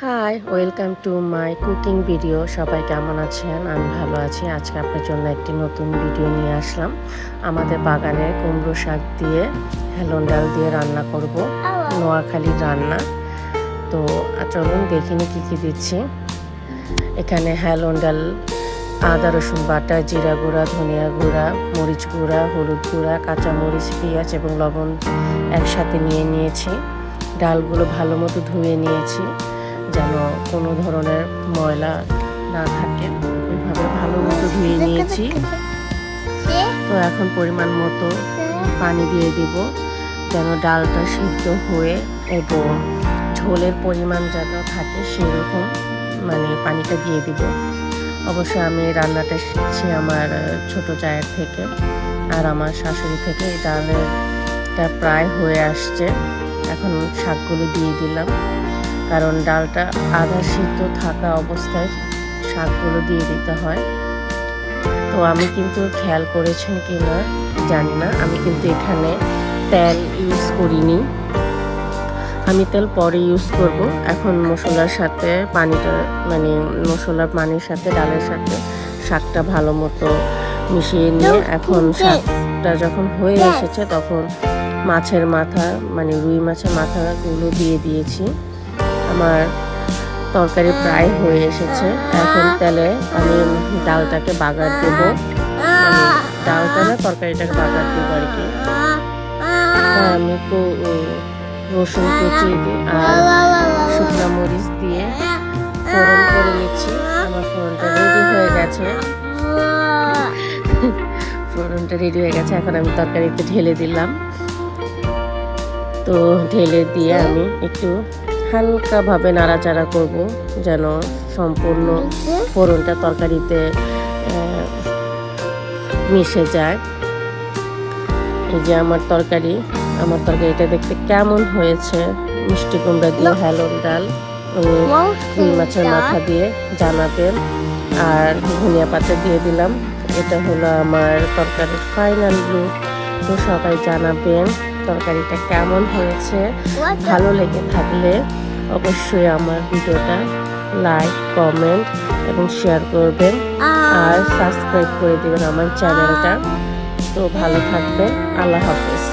High, welcome to my cooking video. সবাই কেমন আছেন? আমি ভালো আছি। আজকে আপনার জন্য একটি নতুন ভিডিও নিয়ে আসলাম। আমাদের বাগানে কুমড়ো শাক দিয়ে হেলন ডাল দিয়ে রান্না করব, নোয়াখালীর রান্না। তো চলুন দেখিনি কী কী দিচ্ছি। এখানে হেলন ডাল, আদা রসুন বাটা, জিরা গুঁড়া, ধনিয়া গুঁড়া, মরিচ গুঁড়া, হলুদ গুঁড়া, কাঁচামরিচ, পেঁয়াজ এবং লবণ একসাথে নিয়ে নিয়েছি। ডালগুলো ভালো মতো ধুয়ে নিয়েছি যেন কোনো ধরনের ময়লা না থাকে। ওইভাবে ভালো মতো ধুয়ে নিয়েছি। তো এখন পরিমাণ মতো পানি দিয়ে দিব যেন ডালটা সিদ্ধ হয়ে এবং ঝোলের পরিমাণ যেন থাকে সেরকম পানিটা দিয়ে দিব। অবশ্য আমি রান্নাটা শিখছি আমার ছোট জায়ের থেকে আর আমার শাশুড়ি থেকে। এই ডালটা প্রায় হয়ে আসছে। এখন শাকগুলো দিয়ে দিলাম, কারণ ডালটা আধা সিদ্ধ থাকা অবস্থায় শাকগুলো দিয়ে দিতে হয়। তো আমি কিন্তু খেয়াল করেছেন কি না জানি না, আমি কিন্তু এখানে তেল ইউজ করিনি। আমি তেল পরে ইউজ করব। এখন মশলার সাথে পানিটা মশলার পানির সাথে ডালের সাথে শাকটা ভালো মতো মিশিয়ে নিয়ে এখন শাকটা যখন হয়ে এসেছে তখন মাছের মাথা রুই মাছের মাথাগুলো দিয়ে দিয়েছি। আমার তরকারি প্রায় হয়ে এসেছে। এখন তেলে আমি ডালটাকে বাগার দেব, ডালটা না তরকারিটাকে বাগার দেব আর কি। আমি রসুন কুচি আর শুকনো মরিচ দিয়ে ফোড়ন করে নিচ্ছি। আমার ফোড়নটা রেডি হয়ে গেছে। ফোড়নটা রেডি হয়ে গেছে। এখন আমি তরকারিতে ঢেলে দিলাম। তো ঢেলে দিয়ে আমি একটু হালকাভাবে নাড়াচাড়া করব যেন সম্পূর্ণ ফোড়নটা তরকারিতে মিশে যায়। এই যে আমার তরকারিটা দেখতে কেমন হয়েছে, মিষ্টি কুমড়া দিয়ে হেলন ডাল ও রুই মাছের মাথা দিয়ে জানাবেন। আর ধনিয়া পাতা দিয়ে দিলাম। এটা হলো আমার তরকারির ফাইনাল লুক। তো সবাই জানাবেন তরকারিটা কেমন হয়েছে। ভালো লেগে থাকলে অবশ্যই আমার ভিডিওটা লাইক, কমেন্ট এবং শেয়ার করবেন আর সাবস্ক্রাইব করে দেবেন আমার চ্যানেলটা। তো ভালো থাকবেন। আল্লাহ হাফেজ।